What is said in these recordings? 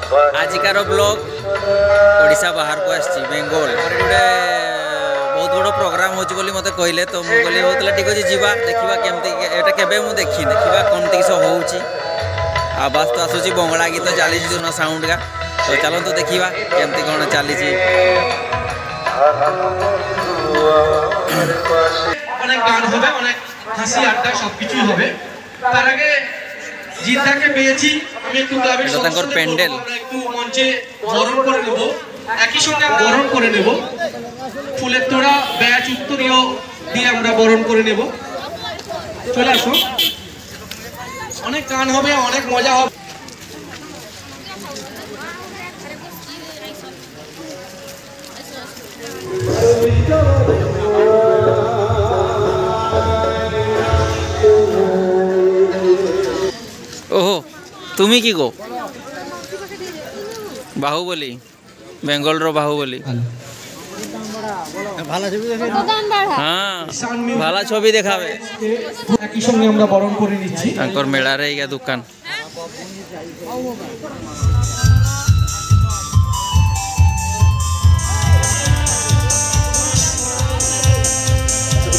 आजिकार blog Odisha बाहर को आसी बेंगल गोटे बहुत बड़ प्रोग्राम हो मत कहले तो मुझे कहली होता ठीक अच्छे जावा देखा केमती एटा केबे मु देखी देखा कौन किस हो आवाज तो आसूसी बंगला गीत चली साउंड का तो चलते देखा केमती कौन चली অনেক গান হবে অনেক হাসি আড্ডা সবকিছুই হবে তার আগে জিদ্দাকে পেয়েছি আমি একটু ক্লাবের সদস্যদের প্যান্ডেল একটু মঞ্চে বরণ করে নেব একই সঙ্গে বরণ করে নেব ফুলের তোড়া ব্যাচ উত্তরীয় দিয়ে আমরা বরণ করে নেব চলে আসো অনেক গান হবে অনেক মজা হবে ओहो तुम्हें कि गो बाहुबली बेंगल रो बाहुबली हाँ भाला छवि देखा मेला रही दुकान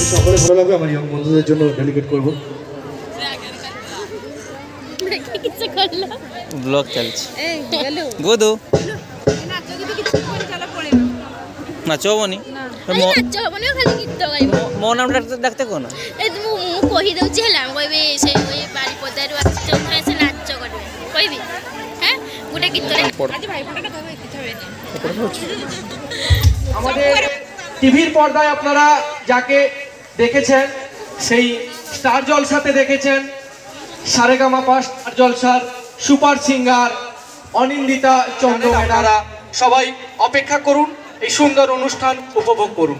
সকলে ভালো লাগবে আমার ইয়ং বন্ধুদের জন্য ডেলিকেট করব ব্লগ চলছে গোদু নাচবনি মো নামটা ডাকতে কোন ମୁଁ କହିଦେଉଛି ହେଲା କହିବି ସେ ବାରିପଦାରୁ ଆସିଛ ସେ ନାଚ କରିବେ କହିବି হ্যাঁ ଗୋଟେ ଗୀତରେ ଆଜି ଭାଇପୋଟାଟା କହିବେ আমাদের টিভির পর্দায় আপনারা যাকে দেখেছেন সেই স্টার জলসাতে দেখেছেন সারেগামাপা স্টার জলসার সুপার সিঙ্গার অনিন্দিতা চন্দ্র ম্যাডারা সবাই অপেক্ষা করুন এই সুন্দর অনুষ্ঠান উপভোগ করুন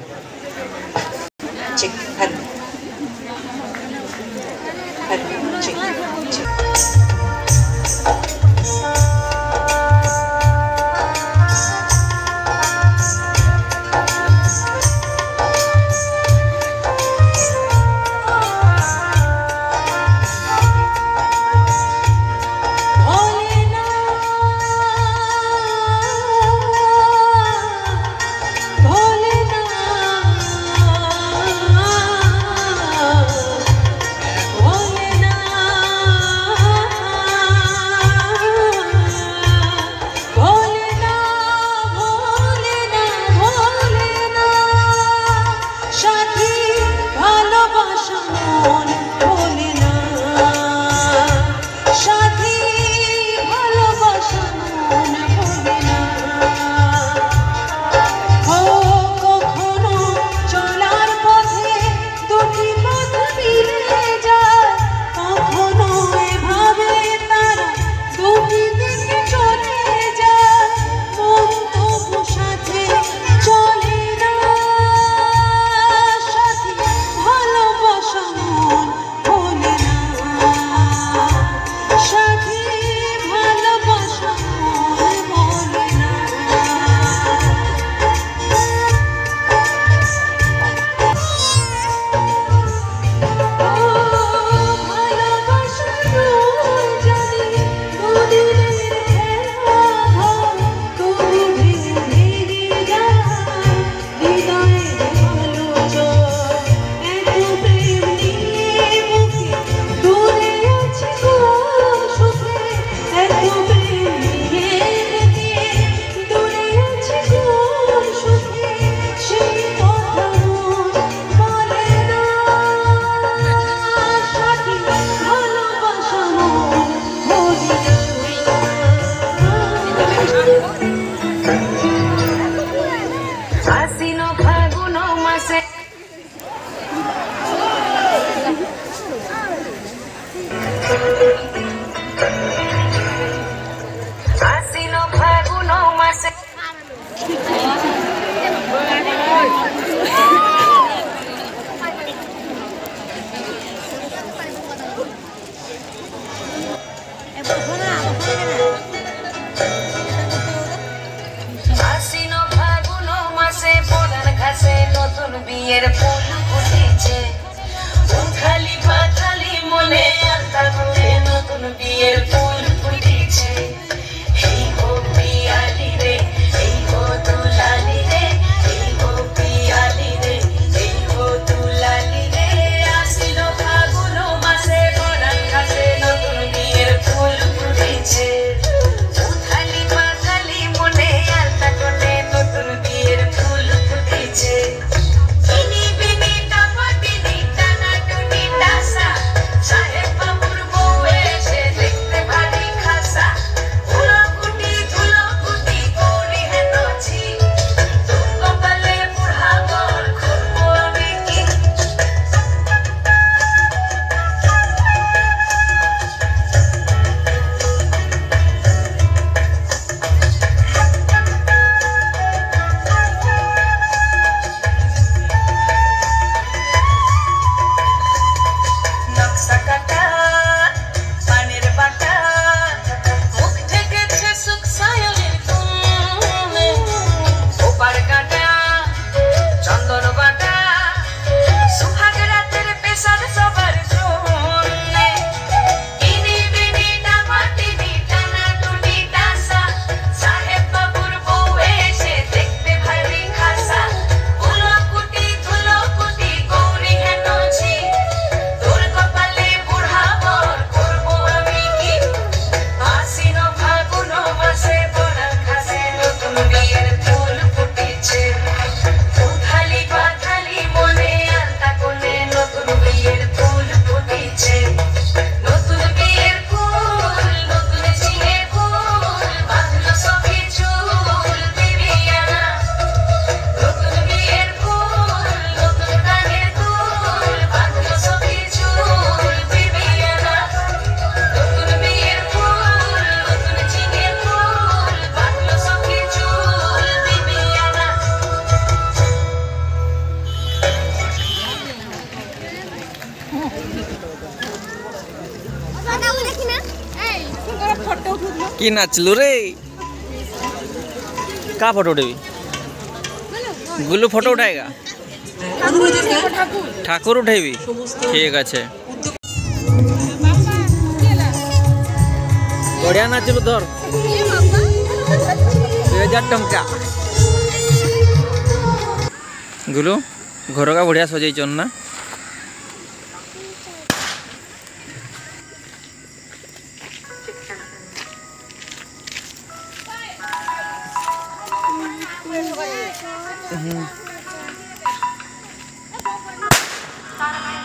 বিয়ের ফুল ফুটেছে খালি পাখালি মনে আলতা নতুন বিয়ের ফুল ফুটেছে এই कि नाचलु रे का फोटो उठेबी गुल्लू फोटो उठाएगा ठाकुर उठेबी ठीक अच्छे बढ़िया नाचलु धर 2000 टंका गुल्लू घर का बढ़िया सजाई ना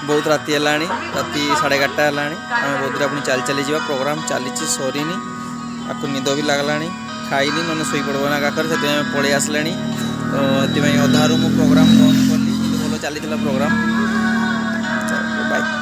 बहुत राति है राति 11:30 है आम बहुत पुणी चली चली जा प्रोग्राम चली सरीनी आपको निद भी लगला खाइली नने शोई पड़ब ना काकर से पलि आसले तो ये अधारू मु प्रोग्राम बंद कली भल चली प्रोग्राम बाय।